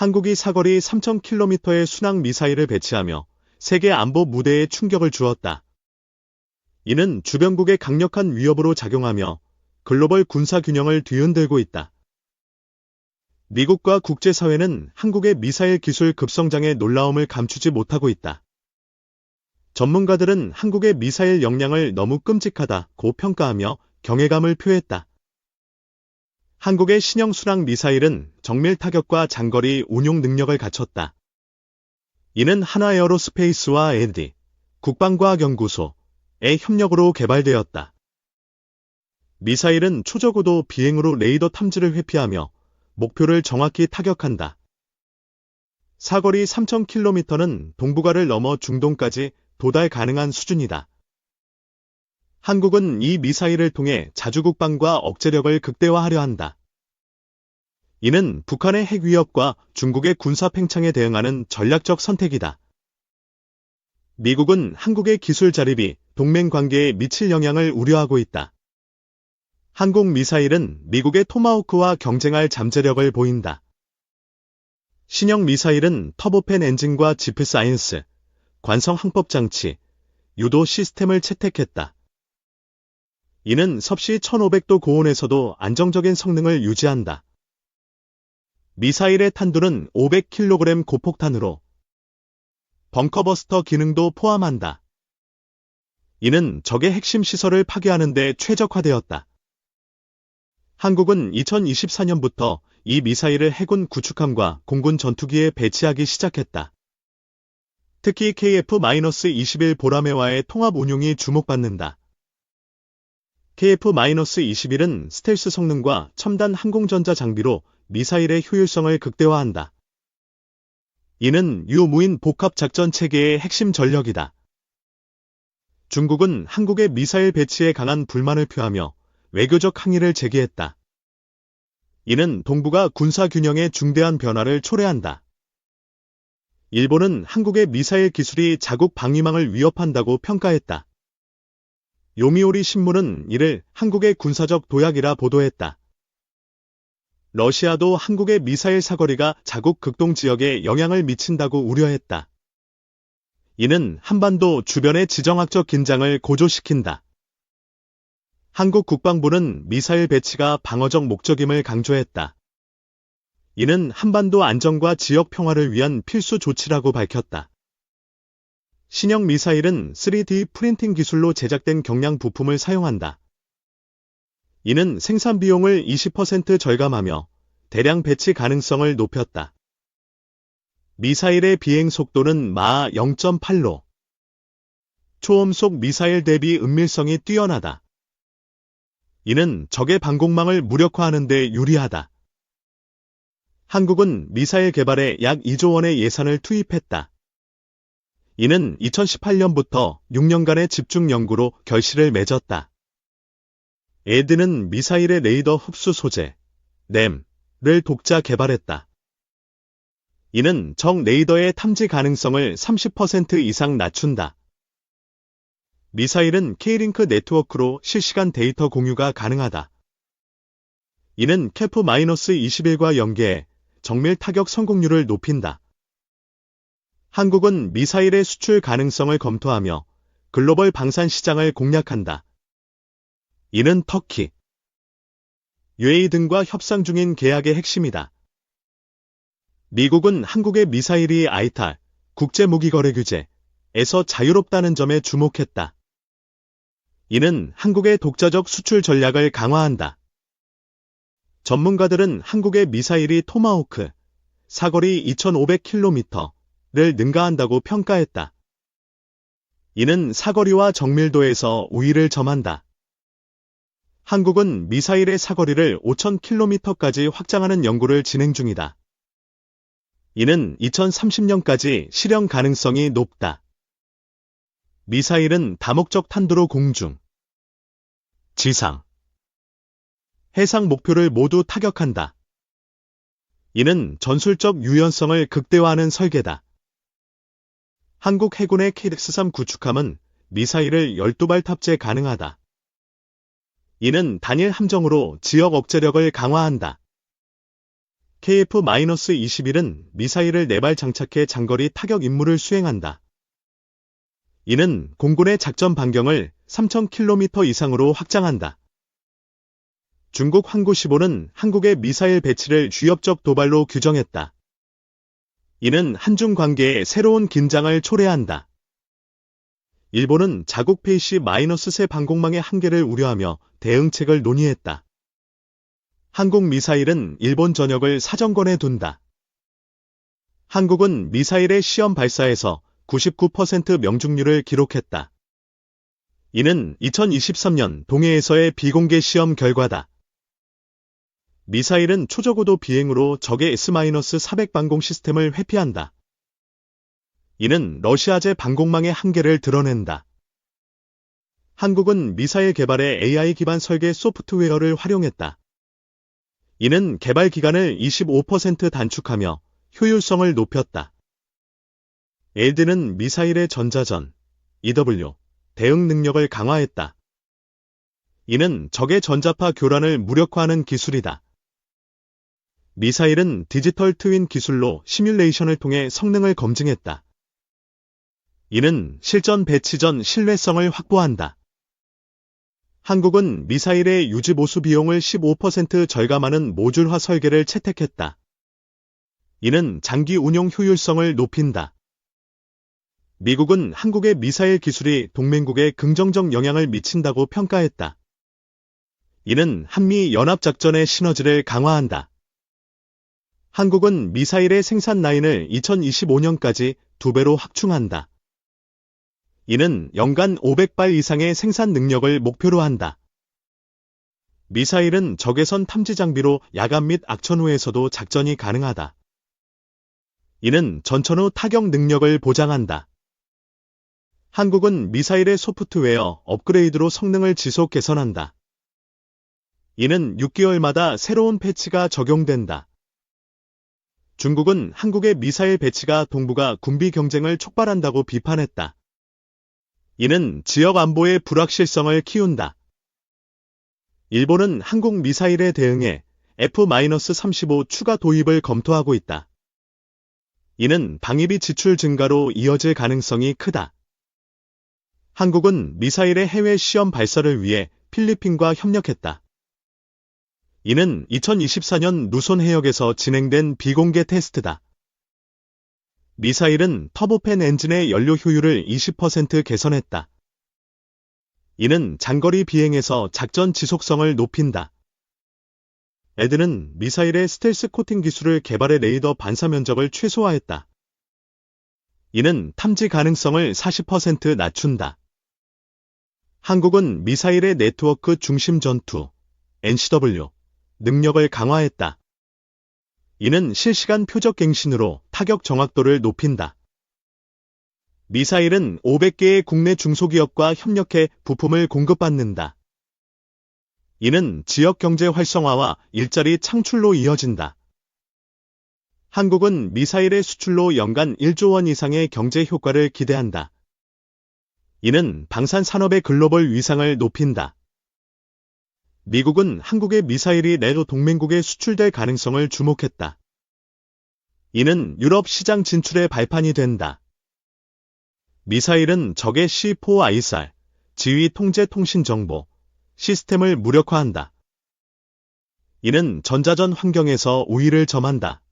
한국이 사거리 3,000km의 순항 미사일을 배치하며 세계 안보 무대에 충격을 주었다. 이는 주변국의 강력한 위협으로 작용하며 글로벌 군사 균형을 뒤흔들고 있다. 미국과 국제사회는 한국의 미사일 기술 급성장의 놀라움을 감추지 못하고 있다. 전문가들은 한국의 미사일 역량을 너무 끔찍하다고 평가하며 경외감을 표했다. 한국의 신형 순항 미사일은 정밀 타격과 장거리 운용 능력을 갖췄다. 이는 한화에어로스페이스와 AD, 국방과학연구소의 협력으로 개발되었다. 미사일은 초저고도 비행으로 레이더 탐지를 회피하며 목표를 정확히 타격한다. 사거리 3,000km는 동북아를 넘어 중동까지 도달 가능한 수준이다. 한국은 이 미사일을 통해 자주국방과 억제력을 극대화하려 한다. 이는 북한의 핵 위협과 중국의 군사 팽창에 대응하는 전략적 선택이다. 미국은 한국의 기술 자립이 동맹 관계에 미칠 영향을 우려하고 있다. 한국 미사일은 미국의 토마호크와 경쟁할 잠재력을 보인다. 신형 미사일은 터보팬 엔진과 지프 사이언스, 관성 항법 장치, 유도 시스템을 채택했다. 이는 섭씨 1500도 고온에서도 안정적인 성능을 유지한다. 미사일의 탄두는 500kg 고폭탄으로 벙커버스터 기능도 포함한다. 이는 적의 핵심 시설을 파괴하는 데 최적화되었다. 한국은 2024년부터 이 미사일을 해군 구축함과 공군 전투기에 배치하기 시작했다. 특히 KF-21 보라매와의 통합 운용이 주목받는다. KF-21은 스텔스 성능과 첨단 항공전자 장비로 미사일의 효율성을 극대화한다. 이는 유무인 복합 작전 체계의 핵심 전력이다. 중국은 한국의 미사일 배치에 강한 불만을 표하며 외교적 항의를 제기했다. 이는 동북아 군사 균형의 중대한 변화를 초래한다. 일본은 한국의 미사일 기술이 자국 방위망을 위협한다고 평가했다. 요미우리 신문은 이를 한국의 군사적 도약이라 보도했다. 러시아도 한국의 미사일 사거리가 자국 극동 지역에 영향을 미친다고 우려했다. 이는 한반도 주변의 지정학적 긴장을 고조시킨다. 한국 국방부는 미사일 배치가 방어적 목적임을 강조했다. 이는 한반도 안정과 지역 평화를 위한 필수 조치라고 밝혔다. 신형 미사일은 3D 프린팅 기술로 제작된 경량 부품을 사용한다. 이는 생산 비용을 20% 절감하며 대량 배치 가능성을 높였다. 미사일의 비행 속도는 마하 0.8로. 초음속 미사일 대비 은밀성이 뛰어나다. 이는 적의 방공망을 무력화하는 데 유리하다. 한국은 미사일 개발에 약 2조 원의 예산을 투입했다. 이는 2018년부터 6년간의 집중 연구로 결실을 맺었다. 에드는 미사일의 레이더 흡수 소재, 램을 독자 개발했다. 이는 적 레이더의 탐지 가능성을 30% 이상 낮춘다. 미사일은 K-링크 네트워크로 실시간 데이터 공유가 가능하다. 이는 KF-21과 연계해 정밀 타격 성공률을 높인다. 한국은 미사일의 수출 가능성을 검토하며 글로벌 방산 시장을 공략한다. 이는 터키, UAE 등과 협상 중인 계약의 핵심이다. 미국은 한국의 미사일이 ITAR, 국제무기거래 규제에서 자유롭다는 점에 주목했다. 이는 한국의 독자적 수출 전략을 강화한다. 전문가들은 한국의 미사일이 토마호크, 사거리 2,500km를 능가한다고 평가했다. 이는 사거리와 정밀도에서 우위를 점한다. 한국은 미사일의 사거리를 5,000km까지 확장하는 연구를 진행 중이다. 이는 2030년까지 실현 가능성이 높다. 미사일은 다목적 탄두로 공중, 지상, 해상 목표를 모두 타격한다. 이는 전술적 유연성을 극대화하는 설계다. 한국 해군의 KX-3 구축함은 미사일을 12발 탑재 가능하다. 이는 단일 함정으로 지역 억제력을 강화한다. KF-21은 미사일을 4발 장착해 장거리 타격 임무를 수행한다. 이는 공군의 작전 반경을 3,000km 이상으로 확장한다. 중국 항구15는 한국의 미사일 배치를 위협적 도발로 규정했다. 이는 한중 관계에 새로운 긴장을 초래한다. 일본은 자국 페이시-3 방공망의 한계를 우려하며 대응책을 논의했다. 한국 미사일은 일본 전역을 사정권에 둔다. 한국은 미사일의 시험 발사에서 99% 명중률을 기록했다. 이는 2023년 동해에서의 비공개 시험 결과다. 미사일은 초저고도 비행으로 적의 S-400 방공 시스템을 회피한다. 이는 러시아제 방공망의 한계를 드러낸다. 한국은 미사일 개발에 AI 기반 설계 소프트웨어를 활용했다. 이는 개발 기간을 25% 단축하며 효율성을 높였다. LD는 미사일의 전자전, EW, 대응 능력을 강화했다. 이는 적의 전자파 교란을 무력화하는 기술이다. 미사일은 디지털 트윈 기술로 시뮬레이션을 통해 성능을 검증했다. 이는 실전 배치 전 신뢰성을 확보한다. 한국은 미사일의 유지 보수 비용을 15% 절감하는 모듈화 설계를 채택했다. 이는 장기 운용 효율성을 높인다. 미국은 한국의 미사일 기술이 동맹국에 긍정적 영향을 미친다고 평가했다. 이는 한미 연합작전의 시너지를 강화한다. 한국은 미사일의 생산 라인을 2025년까지 2배로 확충한다. 이는 연간 500발 이상의 생산 능력을 목표로 한다. 미사일은 적외선 탐지 장비로 야간 및 악천 후에서도 작전이 가능하다. 이는 전천 후 타격 능력을 보장한다. 한국은 미사일의 소프트웨어 업그레이드로 성능을 지속 개선한다. 이는 6개월마다 새로운 패치가 적용된다. 중국은 한국의 미사일 배치가 동북아 군비 경쟁을 촉발한다고 비판했다. 이는 지역 안보의 불확실성을 키운다. 일본은 한국 미사일에 대응해 F-35 추가 도입을 검토하고 있다. 이는 방위비 지출 증가로 이어질 가능성이 크다. 한국은 미사일의 해외 시험 발사를 위해 필리핀과 협력했다. 이는 2024년 누손 해역에서 진행된 비공개 테스트다. 미사일은 터보팬 엔진의 연료 효율을 20% 개선했다. 이는 장거리 비행에서 작전 지속성을 높인다. LD는 미사일의 스텔스 코팅 기술을 개발해 레이더 반사 면적을 최소화했다. 이는 탐지 가능성을 40% 낮춘다. 한국은 미사일의 네트워크 중심 전투, NCW, 능력을 강화했다. 이는 실시간 표적 갱신으로 타격 정확도를 높인다. 미사일은 500개의 국내 중소기업과 협력해 부품을 공급받는다. 이는 지역 경제 활성화와 일자리 창출로 이어진다. 한국은 미사일의 수출로 연간 1조 원 이상의 경제 효과를 기대한다. 이는 방산 산업의 글로벌 위상을 높인다. 미국은 한국의 미사일이 내도 동맹국에 수출될 가능성을 주목했다. 이는 유럽 시장 진출의 발판이 된다. 미사일은 적의 C4ISR, 지휘 통제 통신 정보, 시스템을 무력화한다. 이는 전자전 환경에서 우위를 점한다.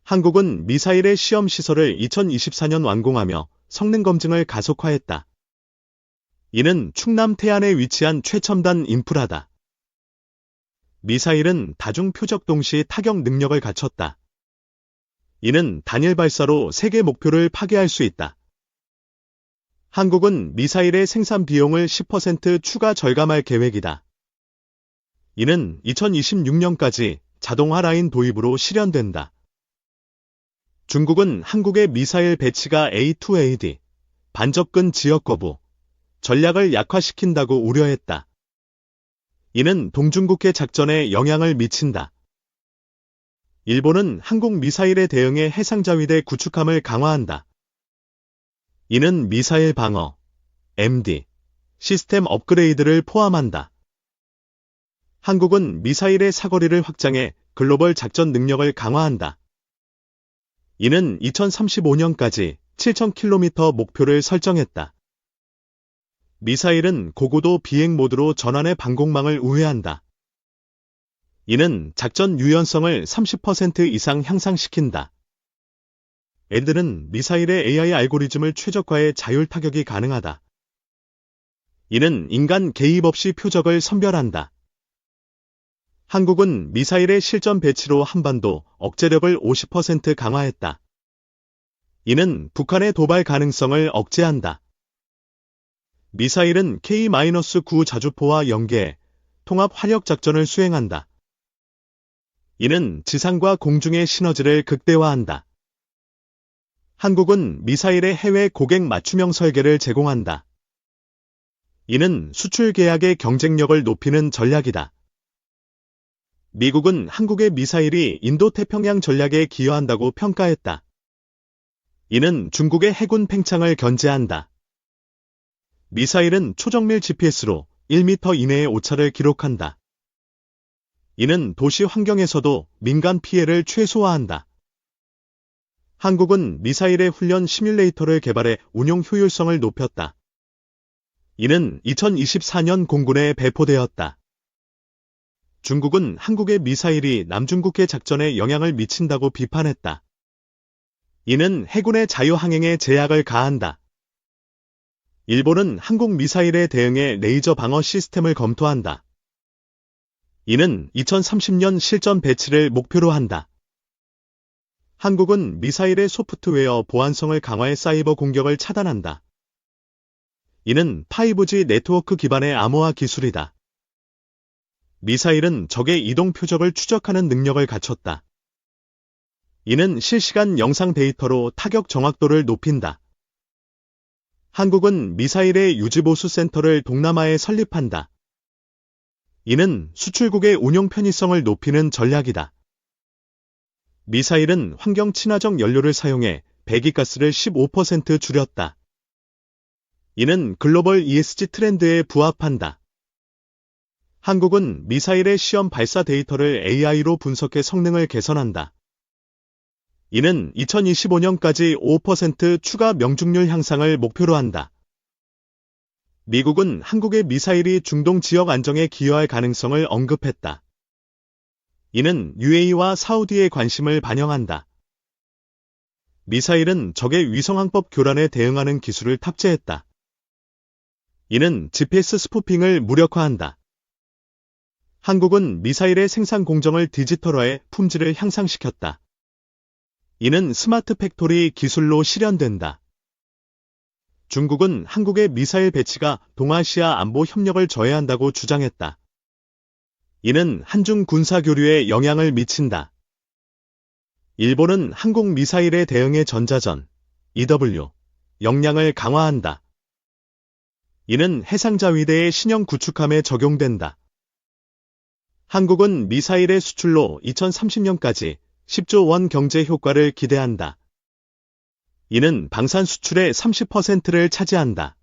한국은 미사일의 시험 시설을 2024년 완공하며 성능 검증을 가속화했다. 이는 충남 태안에 위치한 최첨단 인프라다. 미사일은 다중 표적 동시 타격 능력을 갖췄다. 이는 단일 발사로 세계 목표를 파괴할 수 있다. 한국은 미사일의 생산 비용을 10% 추가 절감할 계획이다. 이는 2026년까지 자동화 라인 도입으로 실현된다. 중국은 한국의 미사일 배치가 A2AD, 반접근 지역 거부, 전략을 약화시킨다고 우려했다. 이는 동중국해 작전에 영향을 미친다. 일본은 한국 미사일에 대응해 해상자위대 구축함을 강화한다. 이는 미사일 방어, MD, 시스템 업그레이드를 포함한다. 한국은 미사일의 사거리를 확장해 글로벌 작전 능력을 강화한다. 이는 2035년까지 7,000km 목표를 설정했다. 미사일은 고고도 비행 모드로 전환해 방공망을 우회한다. 이는 작전 유연성을 30% 이상 향상시킨다. 애들은 미사일의 AI 알고리즘을 최적화해 자율 타격이 가능하다. 이는 인간 개입 없이 표적을 선별한다. 한국은 미사일의 실전 배치로 한반도 억제력을 50% 강화했다. 이는 북한의 도발 가능성을 억제한다. 미사일은 K-9 자주포와 연계해 통합 화력 작전을 수행한다. 이는 지상과 공중의 시너지를 극대화한다. 한국은 미사일의 해외 고객 맞춤형 설계를 제공한다. 이는 수출 계약의 경쟁력을 높이는 전략이다. 미국은 한국의 미사일이 인도태평양 전략에 기여한다고 평가했다. 이는 중국의 해군 팽창을 견제한다. 미사일은 초정밀 GPS로 1m 이내의 오차를 기록한다. 이는 도시 환경에서도 민간 피해를 최소화한다. 한국은 미사일의 훈련 시뮬레이터를 개발해 운용 효율성을 높였다. 이는 2024년 공군에 배포되었다. 중국은 한국의 미사일이 남중국해 작전에 영향을 미친다고 비판했다. 이는 해군의 자유항행에 제약을 가한다. 일본은 한국 미사일에 대응해 레이저 방어 시스템을 검토한다. 이는 2030년 실전 배치를 목표로 한다. 한국은 미사일의 소프트웨어 보안성을 강화해 사이버 공격을 차단한다. 이는 5G 네트워크 기반의 암호화 기술이다. 미사일은 적의 이동 표적을 추적하는 능력을 갖췄다. 이는 실시간 영상 데이터로 타격 정확도를 높인다. 한국은 미사일의 유지보수 센터를 동남아에 설립한다. 이는 수출국의 운용 편의성을 높이는 전략이다. 미사일은 환경 친화적 연료를 사용해 배기가스를 15% 줄였다. 이는 글로벌 ESG 트렌드에 부합한다. 한국은 미사일의 시험 발사 데이터를 AI로 분석해 성능을 개선한다. 이는 2025년까지 5% 추가 명중률 향상을 목표로 한다. 미국은 한국의 미사일이 중동 지역 안정에 기여할 가능성을 언급했다. 이는 UAE와 사우디의 관심을 반영한다. 미사일은 적의 위성항법 교란에 대응하는 기술을 탑재했다. 이는 GPS 스푸핑을 무력화한다. 한국은 미사일의 생산 공정을 디지털화해 품질을 향상시켰다. 이는 스마트 팩토리 기술로 실현된다. 중국은 한국의 미사일 배치가 동아시아 안보 협력을 저해한다고 주장했다. 이는 한중 군사 교류에 영향을 미친다. 일본은 한국 미사일에 대응해 전자전, EW, 역량을 강화한다. 이는 해상자위대의 신형 구축함에 적용된다. 한국은 미사일의 수출로 2030년까지 10조 원 경제 효과를 기대한다. 이는 방산 수출의 30%를 차지한다.